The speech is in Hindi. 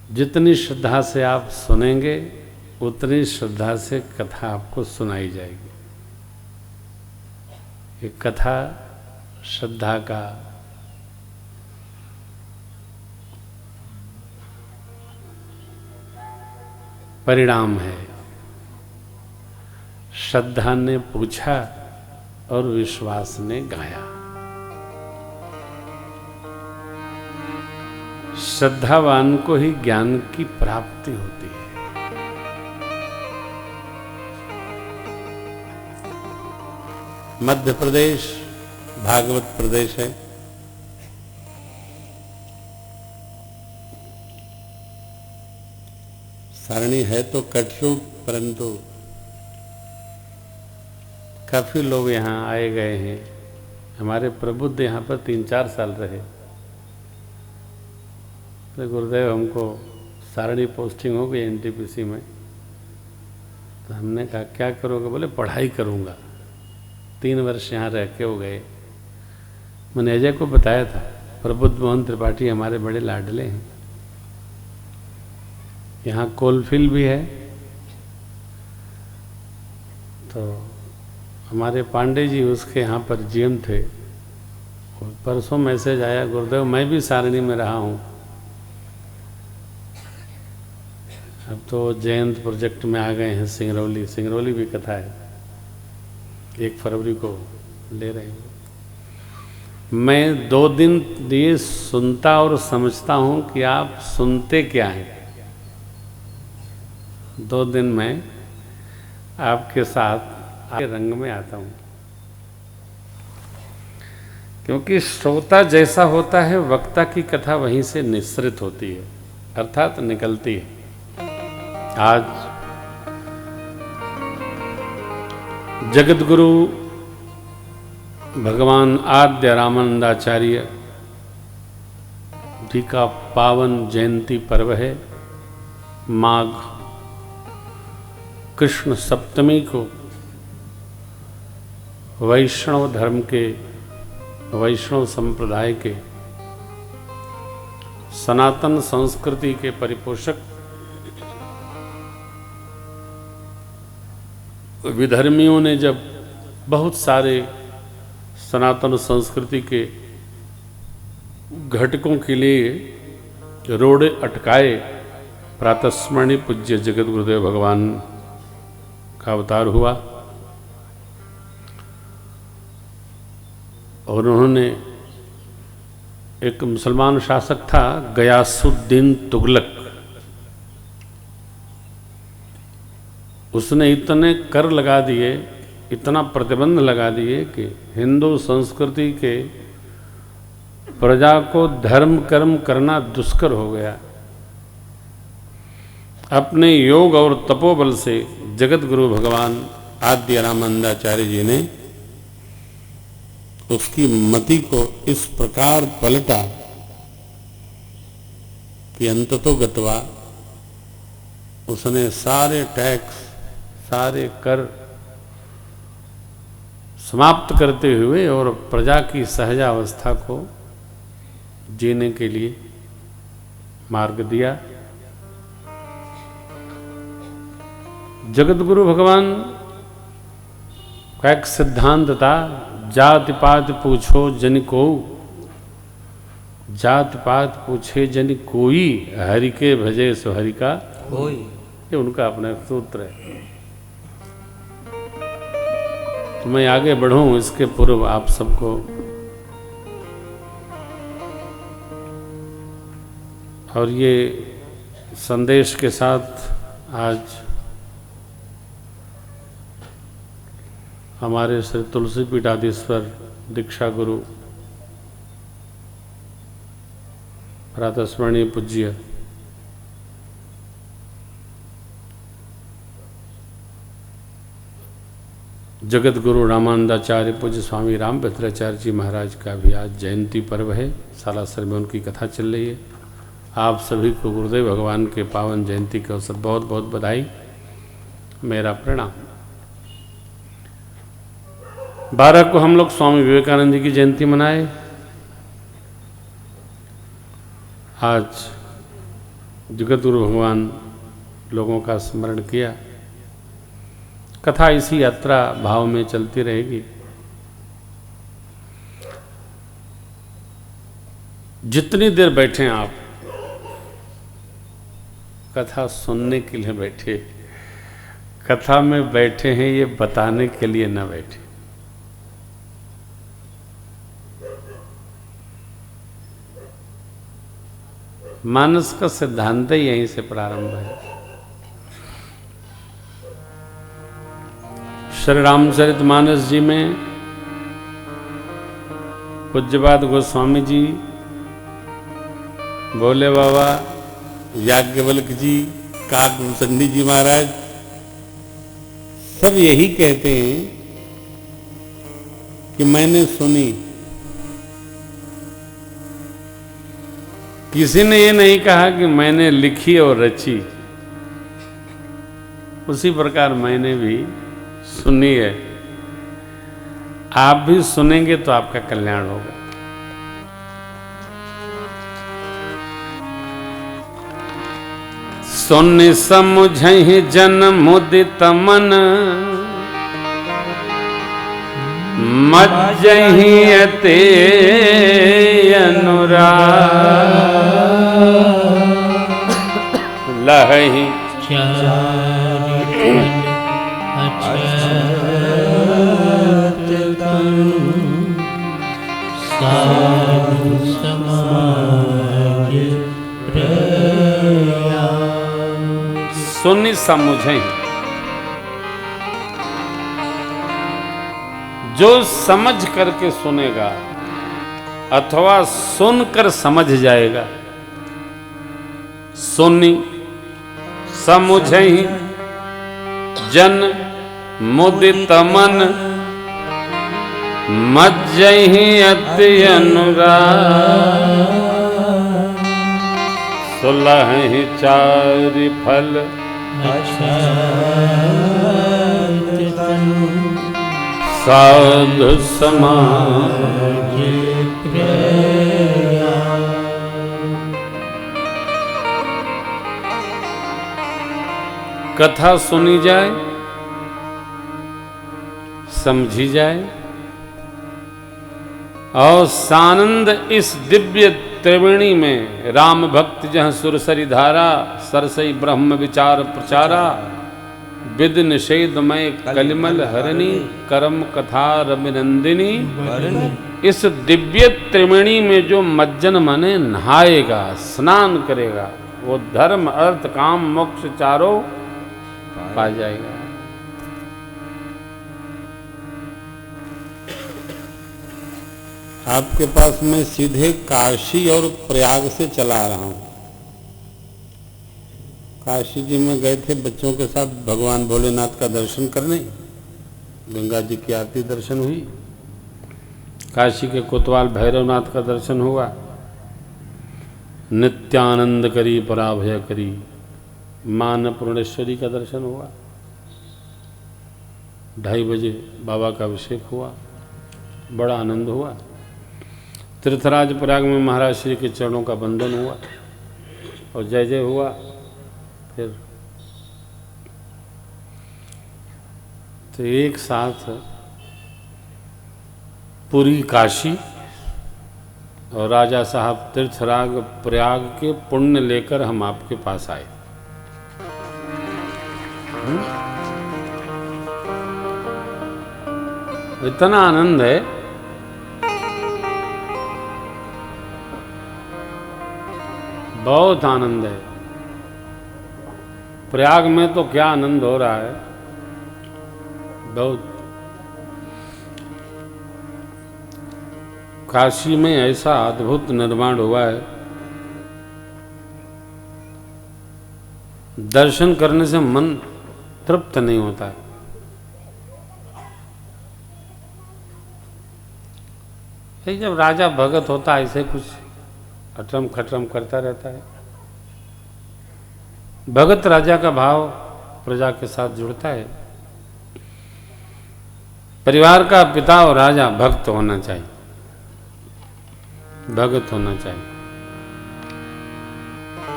जितनी श्रद्धा से आप सुनेंगे उतनी श्रद्धा से कथा आपको सुनाई जाएगी। ये कथा श्रद्धा का परिणाम है। श्रद्धा ने पूछा और विश्वास ने गाया। श्रद्धावान को ही ज्ञान की प्राप्ति होती है। मध्य प्रदेश भागवत प्रदेश है। सारणी है तो कटरू, परंतु काफी लोग यहाँ आए गए हैं। हमारे प्रबुद्ध यहाँ पर 3-4 साल रहे। तो गुरुदेव हमको सारणी पोस्टिंग हो गई एनटीपीसी में। तो हमने कहा क्या करोगे? बोले पढ़ाई करूँगा। 3 वर्ष यहाँ रह के हो गए। मैंने अजय को बताया था, प्रबुद्ध मोहन त्रिपाठी हमारे बड़े लाडले हैं। यहाँ कोलफील्ड भी है। तो हमारे पांडे जी उसके यहाँ पर जीएम थे। परसों मैसेज आया, गुरुदेव मैं भी सारणी में रहा हूँ। अब तो जयंत प्रोजेक्ट में आ गए हैं। सिंगरौली भी कथा है, 1 फरवरी को ले रहे हैं। मैं 2 दिन दिए सुनता और समझता हूँ कि आप सुनते क्या हैं। 2 दिन मैं आपके साथ आपके रंग में आता हूँ। क्योंकि श्रोता जैसा होता है वक्ता की कथा वहीं से निःसृत होती है, अर्थात निकलती है। आज जगतगुरु भगवान आद्य रामानंदाचार्य जी का पावन जयंती पर्व है। माघ कृष्ण सप्तमी को वैष्णव धर्म के, वैष्णव संप्रदाय के, सनातन संस्कृति के परिपोषक विधर्मियों ने जब बहुत सारे सनातन संस्कृति के घटकों के लिए रोड़े अटकाए, प्रातस्मरणीय पूज्य जगत गुरुदेव भगवान का अवतार हुआ और उन्होंने, एक मुसलमान शासक था गयासुद्दीन तुगलक, उसने इतने कर लगा दिए, इतना प्रतिबंध लगा दिए कि हिंदू संस्कृति के प्रजा को धर्म कर्म करना दुष्कर हो गया। अपने योग और तपोबल से जगत गुरु भगवान आद्य रामानंदाचार्य जी ने उसकी मति को इस प्रकार पलटा कि अंततो गत्वा उसने सारे टैक्स, सारे कर समाप्त करते हुए और प्रजा की सहजावस्था को जीने के लिए मार्ग दिया। जगतगुरु भगवान का एक सिद्धांत था, जाति पात पूछो जन को, जात पात पूछे जन कोई, हरि के भजे सो हरि का होई। ये उनका अपना सूत्र है। तो मैं आगे बढ़ूं इसके पूर्व आप सबको और ये संदेश के साथ आज हमारे श्री तुलसी पीठाधीश्वर दीक्षा गुरु प्रातस्मरणीय पूज्य जगत गुरु रामानंदाचार्य पूज्य स्वामी राम भद्राचार्य जी महाराज का भी आज जयंती पर्व है। सालासर में उनकी कथा चल रही है। आप सभी को गुरुदेव भगवान के पावन जयंती के अवसर बहुत बहुत बधाई, मेरा प्रणाम। 12 को हम लोग स्वामी विवेकानंद जी की जयंती मनाए। आज जगतगुरु भगवान लोगों का स्मरण किया। कथा इसी यात्रा भाव में चलती रहेगी। जितनी देर बैठे आप, कथा सुनने के लिए बैठे, कथा में बैठे हैं ये बताने के लिए न बैठे। मानस का सिद्धांत ही यहीं से प्रारंभ है। श्री रामचरित मानस जी में पूज्यपाद गोस्वामी जी, भोले बाबा, याज्ञवल्क्य जी, काकभूषण जी महाराज सब यही कहते हैं कि मैंने सुनी। किसी ने ये नहीं कहा कि मैंने लिखी और रची। उसी प्रकार मैंने भी सुनी है। आप भी सुनेंगे तो आपका कल्याण होगा। सुन समझहि जन मुदित मन, मज्जहि अते अनुराग, लहहि सुनि समुझहि। जो समझ करके सुनेगा अथवा सुनकर समझ जाएगा, सुनि समुझहि जन मुदित मन, मज्जहि अति अनुराग, सुलहि चारि फल साधु समाज। कथा सुनी जाए, समझी जाए और सानंद इस दिव्य त्रिवेणी में राम भक्त जहाँ सुरसरी धारा, सरसई ब्रह्म विचार प्रचारा, विद निषेधमय कलिमल हरणी, कर्म कथा रविनंदिनी। इस दिव्य त्रिवेणी में जो मज्जन माने नहाएगा, स्नान करेगा, वो धर्म अर्थ काम मोक्ष चारों पा जाएगा। आपके पास मैं सीधे काशी और प्रयाग से चला रहा हूँ। काशी जी में गए थे बच्चों के साथ भगवान भोलेनाथ का दर्शन करने। गंगा जी की आरती दर्शन हुई, काशी के कोतवाल भैरवनाथ का दर्शन हुआ, नित्यानंद करी पराभय करी मान पूर्णेश्वरी का दर्शन हुआ। 2:30 बजे बाबा का अभिषेक हुआ, बड़ा आनंद हुआ। तीर्थराज प्रयाग में महाराज श्री के चरणों का बंदन हुआ और जय जय हुआ। फिर तो एक साथ पूरी काशी और राजा साहब तीर्थराज प्रयाग के पुण्य लेकर हम आपके पास आए। इतना आनंद है, बहुत आनंद है। प्रयाग में तो क्या आनंद हो रहा है, बहुत। काशी में ऐसा अद्भुत निर्माण हुआ है, दर्शन करने से मन तृप्त नहीं होता है। जब राजा भगत होता है ऐसे कुछ अटरम खटरम करता रहता है। भगत राजा का भाव प्रजा के साथ जुड़ता है। परिवार का पिता और राजा भक्त होना चाहिए, भगत होना चाहिए।